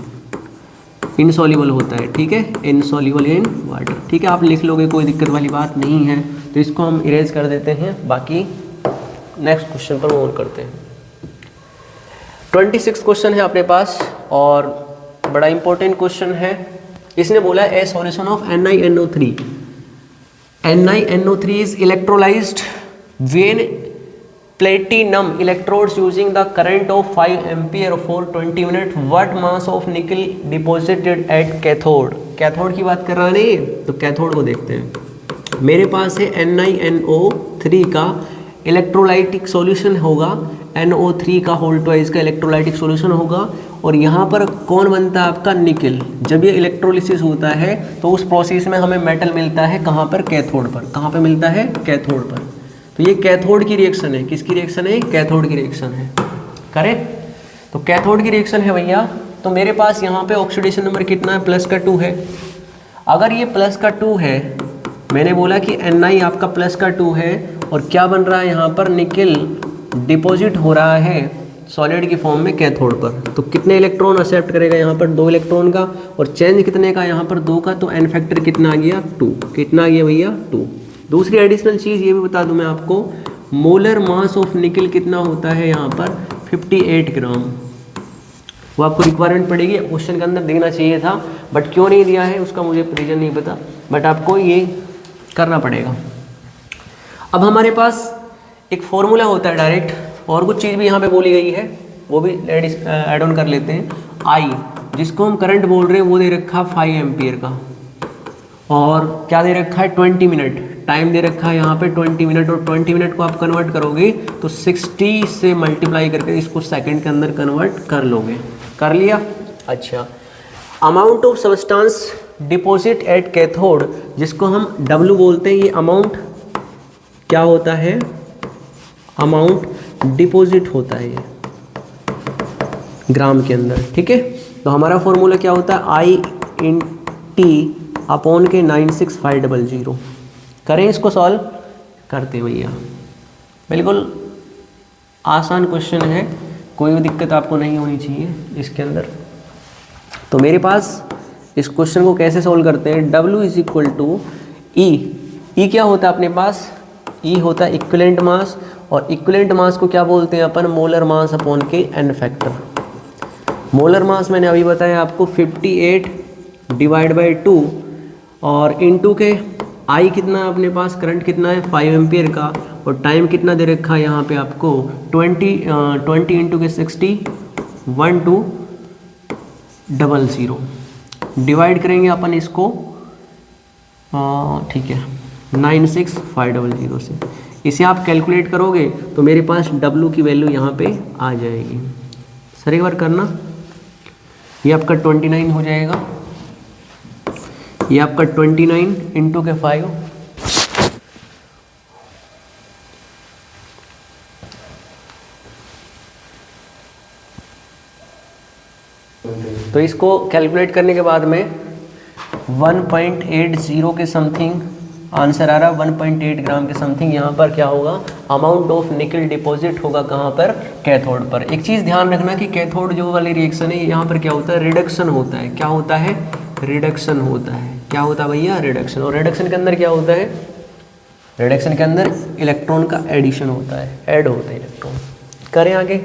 इनसॉल्युबल होता है, ठीक है, इनसॉल्युबल इन वाटर, ठीक है। आप लिख लोगे, कोई दिक्कत वाली बात नहीं है। तो इसको हम इरेज कर देते हैं, बाकी नेक्स्ट क्वेश्चन पर मूव ऑन करते हैं। 26 क्वेश्चन है अपने पास और बड़ा इंपॉर्टेंट क्वेश्चन है। इसने बोला ए solution of NiNO3। NiNO3 is electrolysed when platinum electrodes using the current of 5 ampere for 20 minutes. What mass of nickel deposited at cathode? Cathode की बात कर रहा नहीं, तो कैथोड को देखते हैं। मेरे पास है NiNO3 का इलेक्ट्रोलाइटिक सॉल्यूशन होगा, NO3 का होल ट्वाइस का इलेक्ट्रोलाइटिक सॉल्यूशन होगा, और यहाँ पर कौन बनता है आपका, निकल। जब ये इलेक्ट्रोलिसिस होता है तो उस प्रोसेस में हमें मेटल मिलता है, कहाँ पर, कैथोड पर। कहाँ पर मिलता है, कैथोड पर। तो ये कैथोड की रिएक्शन है, किसकी रिएक्शन है, कैथोड की रिएक्शन है, करेक्ट। तो कैथोड की रिएक्शन है भैया। तो मेरे पास यहाँ पे ऑक्सीडेशन नंबर कितना है, +2 है। अगर ये +2 है, मैंने बोला कि Ni आपका +2 है, और क्या बन रहा है यहाँ पर, निकल डिपॉजिट हो रहा है सॉलिड की फॉर्म में कैथोड पर। तो कितने इलेक्ट्रॉन एक्सेप्ट करेगा यहाँ पर, 2 इलेक्ट्रॉन का, और चेंज कितने का यहाँ पर, 2 का। तो n फैक्टर कितना आ गया, 2। कितना आ गया भैया, 2। दूसरी एडिशनल चीज़ ये भी बता दूं मैं आपको, मोलर मास ऑफ निकल कितना होता है यहाँ पर, 58 ग्राम। वो आपको रिक्वायरमेंट पड़ेगी, क्वेश्चन के अंदर देना चाहिए था, बट क्यों नहीं दिया है उसका मुझे रीजन नहीं पता, बट आपको ये करना पड़ेगा। अब हमारे पास एक फॉर्मूला होता है डायरेक्ट, और कुछ चीज़ भी यहाँ पे बोली गई है, वो भी ऐड ऑन कर लेते हैं। आई, जिसको हम करंट बोल रहे हैं, वो दे रखा 5 एम्पियर का, और क्या दे रखा है, 20 मिनट टाइम दे रखा है यहाँ पे 20 मिनट, और 20 मिनट को आप कन्वर्ट करोगे तो 60 से मल्टीप्लाई करके इसको सेकंड के अंदर कन्वर्ट कर लोगे। कर लिया, अच्छा। Amount of substance deposit at cathode, जिसको हम W बोलते हैं, ये अमाउंट क्या होता है, अमाउंट डिपॉजिट होता है ये ग्राम के अंदर, ठीक है। तो हमारा फॉर्मूला क्या होता है, I/T अपॉन के 96500। करें इसको सॉल्व, करते भैया, बिल्कुल आसान क्वेश्चन है, कोई भी दिक्कत आपको नहीं होनी चाहिए इसके अंदर। तो मेरे पास इस क्वेश्चन को कैसे सॉल्व करते हैं, W इज इक्वल टू ई क्या होता है अपने पास, E होता है इक्विवेलेंट मास, और इक्विवेलेंट मास को क्या बोलते हैं अपन, मोलर मास अपॉन के n फैक्टर। मोलर मास मैंने अभी बताया आपको 58 डिवाइड बाई 2, और इनटू के I कितना है अपने पास, करंट कितना है 5 एम्पियर का, और टाइम कितना दे रखा है यहाँ पे आपको 20 इंटू के 60 1200, डिवाइड करेंगे अपन इसको, ठीक है 96500 से। इसे आप कैलकुलेट करोगे तो मेरे पास W की वैल्यू यहाँ पे आ जाएगी। सर एक बार करना, ये आपका 29 हो जाएगा, ये आपका 29 इंटू के 5, तो इसको कैलकुलेट करने के बाद में 1.80 के समथिंग आंसर आ रहा है, 1.8 ग्राम के समथिंग यहाँ पर क्या होगा, अमाउंट ऑफ निकल डिपॉजिट होगा कहाँ पर, कैथोड पर। एक चीज़ ध्यान रखना कि कैथोड जो वाली रिएक्शन है यहाँ पर क्या होता है, रिडक्शन होता है। क्या होता है, रिडक्शन होता है। क्या होता है भैया, रिडक्शन। और रिडक्शन के अंदर क्या होता है, रिडक्शन के अंदर इलेक्ट्रॉन का एडिशन होता है, ऐड होता है इलेक्ट्रॉन। करें आगे,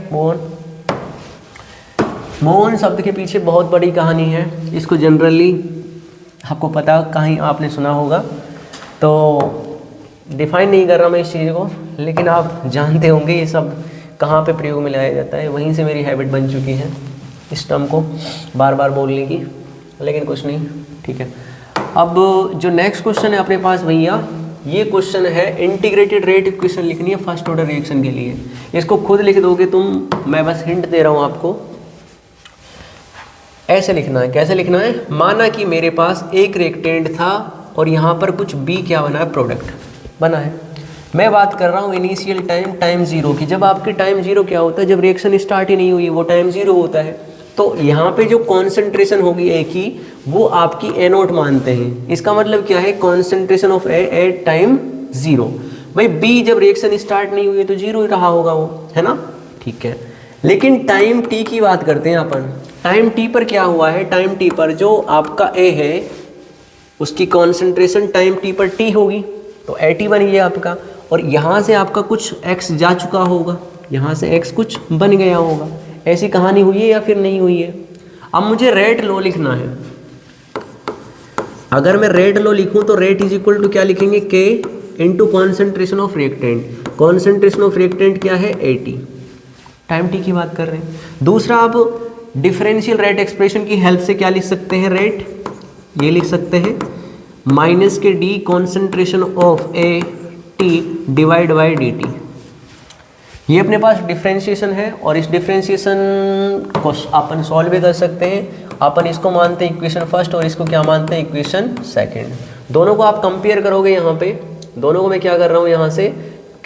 मूव ऑन शब्द के पीछे बहुत बड़ी कहानी है, इसको जनरली आपको पता, कहीं आपने सुना होगा, तो डिफाइन नहीं कर रहा मैं इस चीज़ को, लेकिन आप जानते होंगे ये सब कहाँ पे प्रयोग में लाया जाता है। वहीं से मेरी हैबिट बन चुकी है इस टर्म को बार बार बोलने की, लेकिन कुछ नहीं, ठीक है। अब जो नेक्स्ट क्वेश्चन है अपने पास भैया, ये क्वेश्चन है इंटीग्रेटेड रेट इक्वेशन लिखनी है फर्स्ट ऑर्डर रिएक्शन के लिए। इसको खुद लिख दोगे तुम, मैं बस हिंट दे रहा हूँ आपको। ऐसे लिखना है, कैसे लिखना है, माना कि मेरे पास एक रिएक्टेंट था और यहाँ पर कुछ B क्या बना है, प्रोडक्ट बना है। मैं बात कर रहा हूँ इनिशियल टाइम जीरो की। जब आपकी टाइम जीरो क्या होता है, जब रिएक्शन स्टार्ट ही नहीं हुई वो टाइम जीरो होता है। तो यहाँ पे जो कॉन्सेंट्रेशन होगी ए की, वो आपकी ए नोट मानते हैं। इसका मतलब क्या है, concentration of A at time zero. भाई बी जब रिएक्शन स्टार्ट नहीं हुई तो जीरो ही रहा होगा वो, है ना, ठीक है। लेकिन टाइम टी की बात करते हैं अपन। टाइम टी पर क्या हुआ है, टाइम टी पर जो आपका ए है उसकी कॉन्सेंट्रेशन टाइम टी पर टी होगी, तो ए टी बन गया आपका। और यहाँ से आपका कुछ एक्स जा चुका होगा, यहाँ से एक्स कुछ बन गया होगा। ऐसी कहानी हुई है या फिर नहीं हुई है। अब मुझे रेट लॉ लिखना है। अगर मैं रेट लॉ लिखूं तो रेट इज इक्वल टू क्या लिखेंगे, के into concentration of reactant. Concentration of reactant क्या है, 80। टाइम टी की बात कर रहे हैं। दूसरा, आप डिफरेंशियल रेट एक्सप्रेशन की हेल्प से क्या लिख सकते हैं, रेट ये लिख सकते हैं minus K D concentration of A T divide by D T. ये अपने पास डिफरेंशिएशन है और इस डिफरेंशिएशन को अपन सॉल्व भी कर सकते हैं। अपन इसको मानते हैं इक्वेशन फर्स्ट और इसको क्या मानते हैं, इक्वेशन सेकंड। दोनों को आप कंपेयर करोगे, यहाँ पे दोनों को मैं क्या कर रहा हूँ, यहाँ से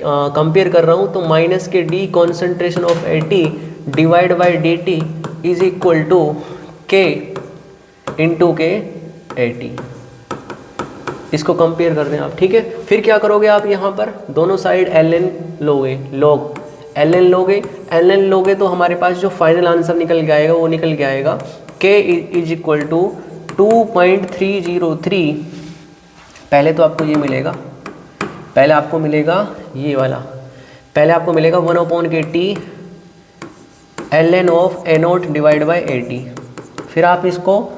कंपेयर कर रहा हूँ। तो minus K D concentration of A T divide by D T is equal to K into K A T. इसको कंपेयर करते हैं आप, ठीक है। फिर क्या करोगे आप, यहाँ पर दोनों साइड एल एन लोगे, लॉग एल एन लोगे तो हमारे पास जो फाइनल आंसर निकल के आएगा वो निकल के आएगा के इज इक्वल टू 2.303। पहले तो आपको ये मिलेगा, पहले आपको मिलेगा ये वाला, पहले आपको मिलेगा 1/KT L N of A naught divide by A T. फिर आप इसको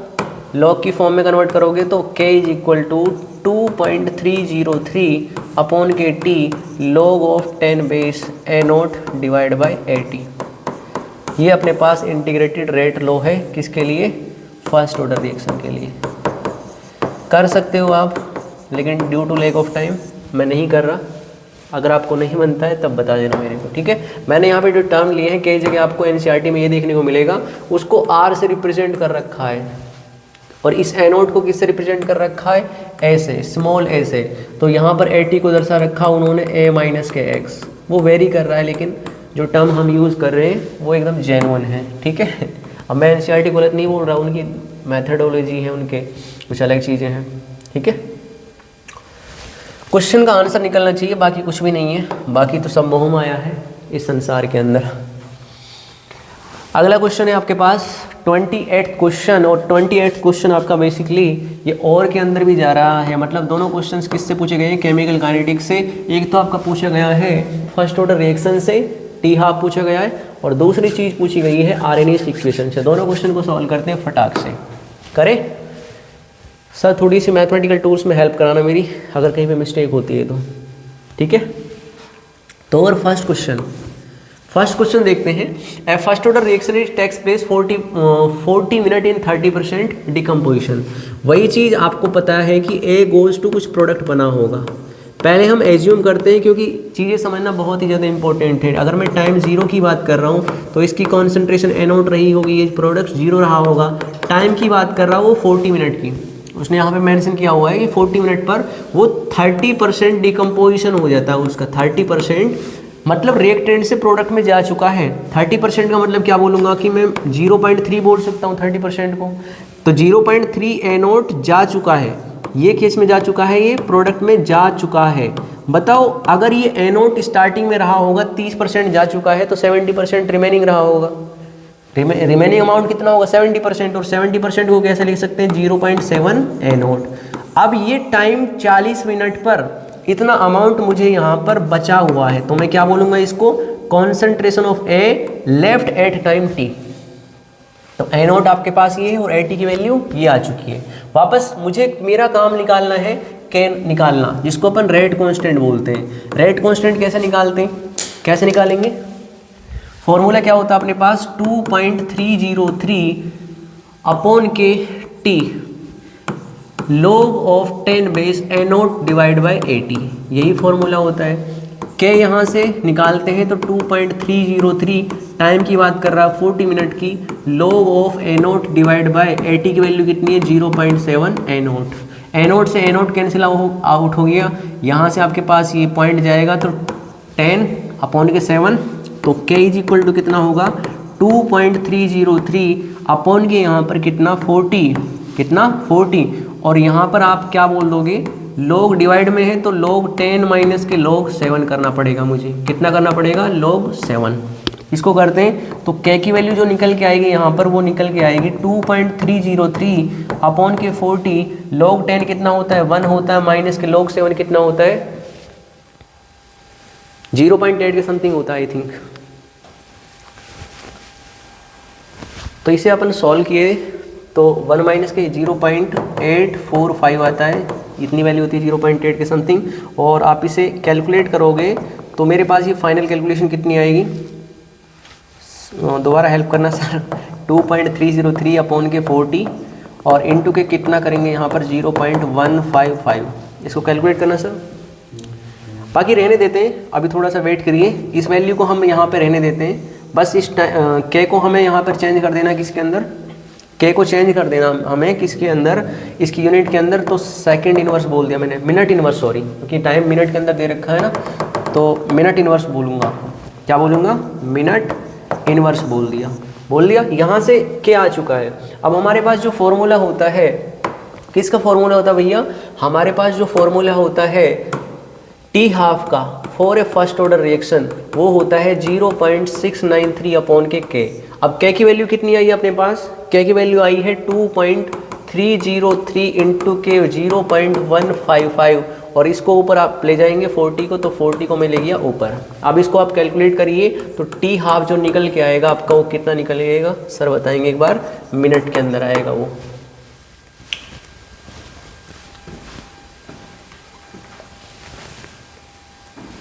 लॉग की फॉर्म में कन्वर्ट करोगे तो k is equal to 2.303/KT log of 10 base A naught divide by A T. ये अपने पास इंटीग्रेटेड रेट लॉ है, किसके लिए, फर्स्ट ऑर्डर रिएक्शन के लिए। कर सकते हो आप, लेकिन due to lack of time मैं नहीं कर रहा। अगर आपको नहीं बनता है तब बता देना मेरे को, ठीक है। मैंने यहाँ पे जो टर्म लिए हैं, कई जगह आपको एनसीईआरटी में ये देखने को मिलेगा, उसको आर से रिप्रेजेंट कर रखा है। और इस एनोड को किससे रिप्रेजेंट कर रखा है, ऐसे, स्मॉल ए से। तो यहाँ पर एटी को दर्शा रखा उन्होंने ए माइनस के एक्स। वो वेरी कर रहा है लेकिन जो टर्म हम यूज़ कर रहे हैं वो एकदम जेन्युइन है, ठीक है। अब मैं एनसीईआरटी गलत नहीं बोल रहा, उनकी मैथडोलॉजी है, उनके कुछ अलग चीज़ें हैं, ठीक है। क्वेश्चन का आंसर निकलना चाहिए, बाकी कुछ भी नहीं है, बाकी तो सब मोह माया है इस संसार के अंदर। अगला क्वेश्चन है आपके पास 28th क्वेश्चन, और 28th क्वेश्चन आपका बेसिकली ये और के अंदर भी जा रहा है। मतलब दोनों क्वेश्चंस किससे पूछे गए हैं, केमिकल काइनेटिक्स से। एक तो आपका पूछा गया है फर्स्ट ऑर्डर रिएक्शन से, टी हाफ पूछा गया है, और दूसरी चीज़ पूछी गई है आरएनएस इक्वेशन से। दोनों क्वेश्चन को सॉल्व करते हैं फटाक से। करें सर, थोड़ी सी मैथमेटिकल टूल्स में हेल्प कराना मेरी, अगर कहीं पे मिस्टेक होती है तो, ठीक है। तो और फर्स्ट क्वेश्चन देखते हैं। A first order reaction is takes place 40 minute in 30% decomposition. वही चीज़ आपको पता है कि ए गोज टू कुछ प्रोडक्ट बना होगा। पहले हम एज्यूम करते हैं, क्योंकि चीज़ें समझना बहुत ही ज़्यादा इंपॉर्टेंट है। अगर मैं टाइम जीरो की बात कर रहा हूँ तो इसकी कॉन्सेंट्रेशन ए नोट रही होगी, ये प्रोडक्ट जीरो रहा होगा। टाइम की बात कर रहा हूँ वो 40 मिनट की, उसने यहाँ पे मेंशन किया हुआ है कि 40 मिनट पर वो 30% डिकम्पोजिशन हो जाता है उसका। 30% मतलब रिएक्टेंट से प्रोडक्ट में जा चुका है। 30% का मतलब क्या बोलूँगा कि मैं 0.3 बोल सकता हूँ 30% को। तो 0.3 ए नोट जा चुका है, ये केस में जा चुका है, ये प्रोडक्ट में जा चुका है। बताओ अगर ये ए नोट स्टार्टिंग में रहा होगा 30% जा चुका है, तो 70% रिमेनिंग रहा होगा। रिमेनिंग अमाउंट कितना होगा 70%, और 70% को कैसे लिख सकते हैं 0.7 ए नोट। अब ये टाइम 40 मिनट पर इतना अमाउंट मुझे यहाँ पर बचा हुआ है, तो मैं क्या बोलूँगा इसको, concentration of A left at time T. तो ए नोट आपके पास ये है और ए टी की वैल्यू ये आ चुकी है। वापस मुझे मेरा काम निकालना है के निकालना, जिसको अपन रेट कांस्टेंट बोलते हैं। रेट कांस्टेंट कैसे निकालते हैं, कैसे निकालेंगे, फॉर्मूला क्या होता है अपने पास 2.303 अपॉन के T log of 10 base A naught divide by 80, यही फॉर्मूला होता है। के यहाँ से निकालते हैं तो 2.303 टाइम की बात कर रहा है 40 मिनट की, log of A naught divide by 80 की वैल्यू कितनी है 0.7 ए नोट। ए नोट से ए नोट कैंसिल आउट हो गया, यहाँ से आपके पास ये पॉइंट जाएगा तो 10 अपॉन के 7, तो k इज इक्वल टू कितना होगा 2.303 अपॉन के यहाँ पर कितना 40, कितना 40, और यहाँ पर आप क्या बोल दोगे, log डिवाइड में है तो log 10 माइनस के log 7 करना पड़ेगा मुझे। कितना करना पड़ेगा log 7। इसको करते हैं तो k की वैल्यू जो निकल के आएगी यहाँ पर वो निकल के आएगी 2.303 अपॉन के 40, log 10 कितना होता है 1 होता है, माइनस के log 7 कितना होता है 0.8 के समथिंग होता है आई थिंक। तो इसे अपन सॉल्व किए तो 1 माइनस के 0.845 आता है, इतनी वैल्यू होती है 0.8 के समथिंग। और आप इसे कैलकुलेट करोगे तो मेरे पास ये फाइनल कैलकुलेशन कितनी आएगी, दोबारा हेल्प करना सर, 2.303 अपॉन के 40 और इनटू के कितना करेंगे यहाँ पर 0.155, इसको कैलकुलेट करना सर। बाकी रहने देते हैं, अभी थोड़ा सा वेट करिए, इस वैल्यू को हम यहाँ पे रहने देते हैं। बस इस के को हमें यहाँ पर चेंज कर देना, किसके अंदर, के को चेंज कर देना हमें किसके अंदर, इसकी यूनिट के अंदर। तो सेकंड इनवर्स बोल दिया मैंने, मिनट इनवर्स सॉरी, क्योंकि टाइम मिनट के अंदर दे रखा है ना, तो मिनट इनवर्स बोलूँगा। क्या बोलूँगा, मिनट इनवर्स बोल दिया। यहाँ से के आ चुका है। अब हमारे पास जो फॉर्मूला होता है, किसका फॉर्मूला होता है भैया, हमारे पास जो फॉर्मूला होता है टी हाफ का for a first order reaction, वो होता है 0.693 अपॉन के। अब के की वैल्यू कितनी आई है अपने पास, के की वैल्यू आई है 2.303 इंटू के 0.155, और इसको ऊपर आप ले जाएंगे 40 को, तो 40 को मैं ले गया ऊपर। अब इसको आप कैलकुलेट करिए तो टी हाफ जो निकल के आएगा आपका वो कितना निकलेगा सर बताएंगे एक बार, मिनट के अंदर आएगा वो।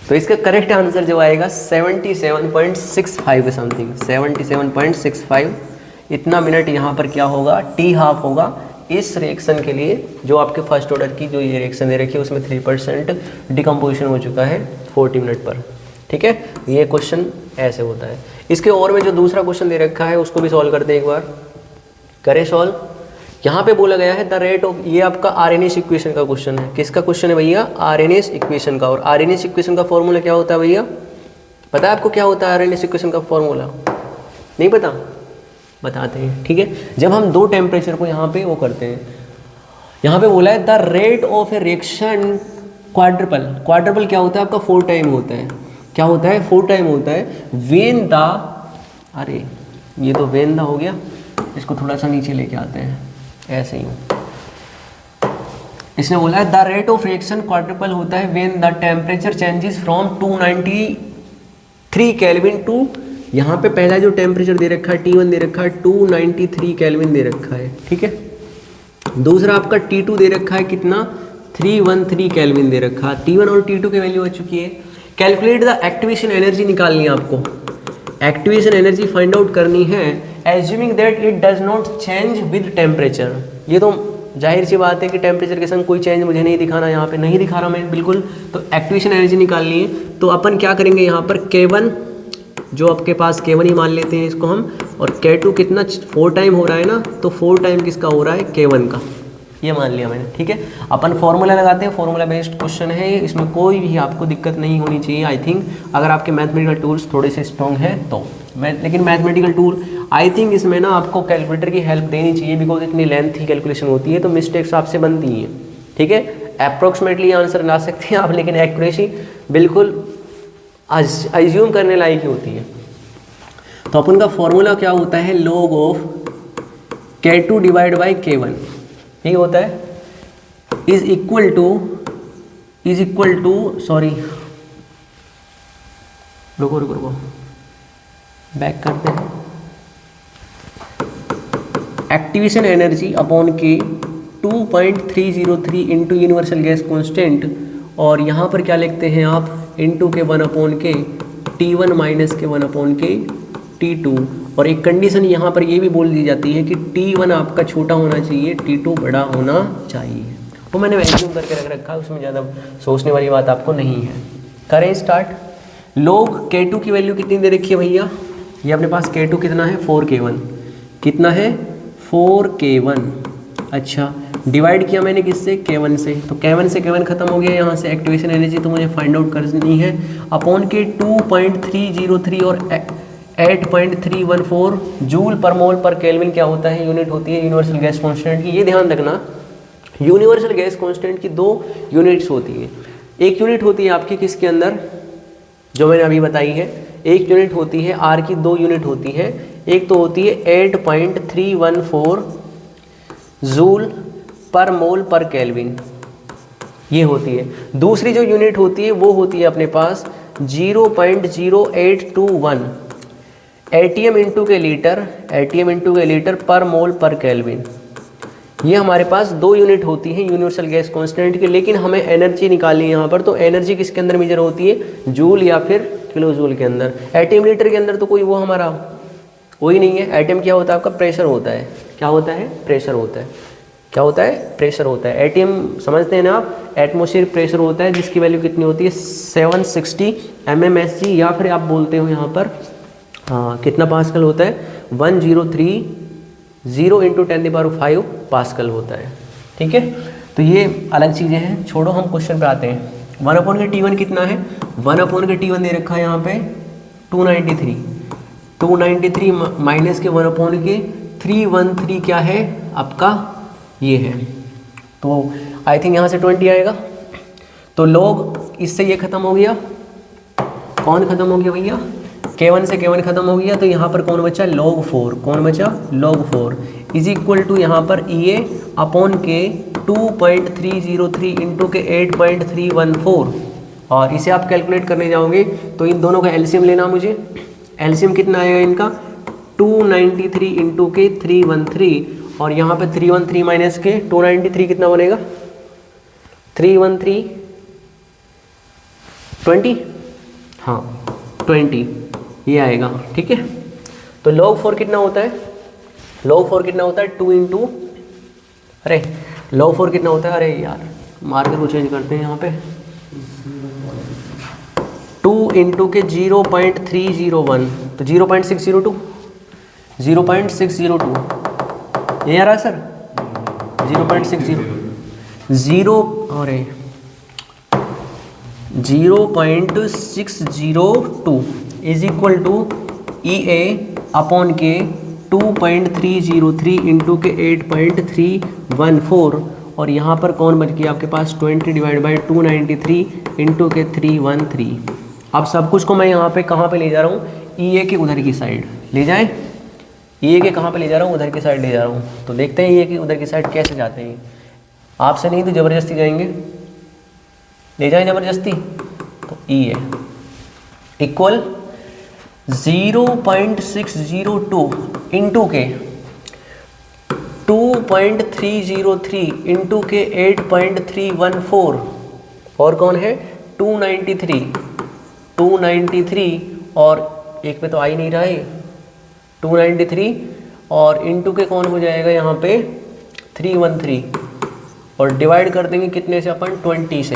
तो इसका करेक्ट आंसर जो आएगा 77.65 समथिंग, 77.65 इतना मिनट यहाँ पर क्या होगा, टी हाफ होगा इस रिएक्शन के लिए, जो आपके फर्स्ट ऑर्डर की जो ये रिएक्शन दे रखी है उसमें 3% डिकम्पोजिशन हो चुका है 40 मिनट पर। ठीक है, ये क्वेश्चन ऐसे होता है। इसके और में जो दूसरा क्वेश्चन दे रखा है उसको भी सॉल्व करते हैं एक बार, करें सॉल्व। यहाँ पे बोला गया है द रेट ऑफ, ये आपका आरएनएस इक्वेशन का क्वेश्चन है। किसका क्वेश्चन है भैया? आरएनएस इक्वेशन का। और आरएनएस इक्वेशन का फॉर्मूला क्या होता है भैया? पता है आपको क्या होता है आरएनएस इक्वेशन का फॉर्मूला? नहीं पता? बताते हैं, ठीक है। जब हम दो टेम्परेचर को यहाँ पे वो करते हैं, यहाँ पे बोला है the rate of A reaction quadruple. Quadruple क्या होता है आपका? 4 टाइम होता है। क्या होता है? 4 टाइम होता है। वेन द, अरे ये तो वेन द हो गया, इसको थोड़ा सा नीचे लेके आते हैं, ऐसे ही। इसने बोला है the rate of reaction quadruple होता है when the temperature changes from 293 kelvin to, यहाँ पे पहला जो टेम्परेचर दे रखा है T1 दे रखा है 293 केल्विन दे रखा है, ठीक है। दूसरा आपका T2 दे रखा है कितना? 313 केल्विन दे रखा है। T1 और T2 की वैल्यू आ चुकी है। कैलकुलेट द एक्टिवेशन एनर्जी निकालनी है आपको, एक्टिवेशन एनर्जी फाइंड आउट करनी है, assuming that it does not change with temperature. ये तो जाहिर सी बात है कि टेम्परेचर के संग कोई चेंज मुझे नहीं दिखाना, यहाँ पे नहीं दिखा रहा मैं बिल्कुल। तो एक्टिवेशन एनर्जी निकालनी है, तो अपन क्या करेंगे यहाँ पर K1, जो आपके पास K1 ही मान लेते हैं इसको हम, और K2 कितना 4 टाइम हो रहा है ना, तो 4 टाइम किसका हो रहा है? K1 का, ये मान लिया मैंने, ठीक है। अपन फॉर्मूला लगाते हैं, फॉर्मूला बेस्ड क्वेश्चन है, इसमें कोई भी आपको दिक्कत नहीं होनी चाहिए आई थिंक, अगर आपके मैथमेटिकल टूल्स थोड़े से स्ट्रॉन्ग है तो। लेकिन मैथमेटिकल टूल आई थिंक इसमें ना आपको कैलकुलेटर की हेल्प देनी चाहिए, बिकॉज इतनी लेंथी कैलकुलेशन होती है तो मिस्टेक्स आपसे बनती हैं, ठीक है। अप्रॉक्सीमेटली आंसर ला सकते हैं आप, लेकिन एक्यूरेसी बिल्कुल अज्यूम करने लायक ही होती है। तो अपन का फॉर्मूला क्या होता है? log of K2 divide by K1, यही होता है, इज इक्वल टू सॉरी, रुको बैक करते हैं। Activation energy upon K 2.303 into universal gas constant, और यहाँ पर क्या लिखते हैं आप? इंटू के 1 अपॉन के T1 माइनस के 1 अपॉन के T2। और एक कंडीशन यहाँ पर ये भी बोल दी जाती है कि T1 आपका छोटा होना चाहिए, T2 बड़ा होना चाहिए। वो मैंने वैल्यूम करके रख रखा है, उसमें ज़्यादा सोचने वाली बात आपको नहीं है। करें स्टार्ट। log K2 की वैल्यू कितनी दे रखी है भैया? ये अपने पास K2 कितना है? 4K1। कितना है? 4K1। अच्छा, डिवाइड किया मैंने किससे? K1 से, तो K1 से K1 खत्म हो गया। यहाँ से एक्टिवेशन एनर्जी तो मुझे फाइंड आउट करनी है, अपॉन के 2.303 और 8.314 जूल पर मोल पर केल्विन क्या होता है? यूनिट होती है यूनिवर्सल गैस कांस्टेंट की। ये ध्यान रखना, यूनिवर्सल गैस कांस्टेंट की 2 यूनिट्स होती है। एक यूनिट होती है आपकी किसके अंदर, जो मैंने अभी बताई है, एक यूनिट होती है आर की, 2 यूनिट होती है। एक तो होती है 8.314 जूल पर मोल पर केल्विन, ये होती है। दूसरी जो यूनिट होती है वो होती है अपने पास 0.0821 एटीएम इंटू के लीटर पर मोल पर केल्विन। ये हमारे पास 2 यूनिट होती हैं यूनिवर्सल गैस कांस्टेंट की, लेकिन हमें एनर्जी निकालनी है यहाँ पर। तो एनर्जी किसके अंदर मेजर होती है? जूल या फिर किलो जूल के अंदर। एटीएम लीटर के अंदर तो कोई वो हमारा वही नहीं है। एटीएम क्या होता है आपका? प्रेशर होता है। क्या होता है? प्रेशर होता है। क्या होता है? प्रेशर होता है। एटीएम समझते हैं ना आप? एटमॉस्फेयर प्रेशर होता है, जिसकी वैल्यू कितनी होती है? 760 mmSg, या फिर आप बोलते हो यहाँ पर कितना पास्कल होता है? 1030 × 10⁵ पास्कल होता है, ठीक है। तो ये अलग चीज़ें हैं, छोड़ो, हम क्वेश्चन पे आते हैं। 1 अपॉन के T1 कितना है? 1 अपॉन के T1 दे रखा है यहाँ पे 293 माइनस के 1 अपॉन के 313 क्या है आपका? ये है। तो आई थिंक यहाँ से 20 आएगा। तो log, इससे ये खत्म हो गया, कौन खत्म हो गया भैया? K1 से K1 खत्म हो गया। तो यहाँ पर कौन बचा? log 4। कौन बचा? log 4 इज इक्वल टू यहाँ पर EA अपॉन के 2.303 इंटू के 8.314, और इसे आप कैलकुलेट करने जाओगे तो इन दोनों का एलसीएम लेना मुझे। एलसीएम कितना आएगा इनका? 293 इंटू के 313, और यहाँ पे 313 माइनस के 293 कितना बनेगा? 313 20, हाँ 20 ये आएगा, ठीक है। तो log 4 कितना होता है? log 4 कितना होता है? 2 इंटू, अरे log 4 कितना होता है? अरे यार मार्कर को चेंज करते हैं यहाँ पे। 2 इंटू के 0.301, तो 0.602 ये आ रहा है sir. 0.602 is equal to EA upon K 2.303 into के 8.314 और यहाँ पर कौन बच गया आपके पास 20 डिवाइड बाई 293 इंटू के 313। अब सब कुछ को मैं यहाँ पे कहाँ पे ले जा रहा हूँ, EA के उधर की साइड ले जाएं। EA के कहाँ पे ले जा रहा हूँ, उधर की साइड ले जा रहा हूँ। तो देखते हैं EA की उधर की साइड कैसे जाते हैं। आपसे नहीं तो ज़बरदस्ती जाएंगे, ले जाएं ज़बरदस्ती। तो EA इक्वल 0.602 इंटू के 2.303 इंटू के 8.314 और कौन है 293 और एक पे तो आ ही नहीं रहा है 293 और इंटू के कौन हो जाएगा यहाँ पे 313 और डिवाइड कर देंगे कितने से अपन 20 से।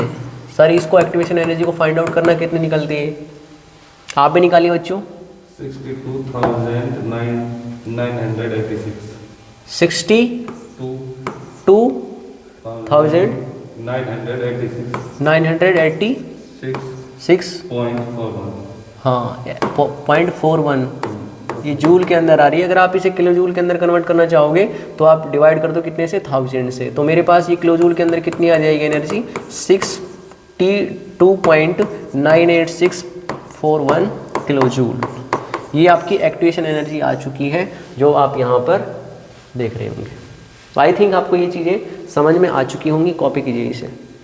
सर इसको एक्टिवेशन एनर्जी को फाइंड आउट करना कितनी निकलती है, आप भी निकालिए बच्चों। 62,986.41 हाँ 0.41 ये जूल के अंदर आ रही है। अगर आप इसे किलो जूल के अंदर कन्वर्ट करना चाहोगे तो आप डिवाइड कर दो कितने से 1000 से। तो मेरे पास ये किलो जूल के अंदर कितनी आ जाएगी एनर्जी 62.98641 किलो जूल। ये आपकी एक्टिवेशन एनर्जी आ चुकी है जो आप यहाँ पर देख रहे होंगे। आई थिंक आपको ये चीज़ें समझ में आ चुकी होंगी, कॉपी कीजिए इसे।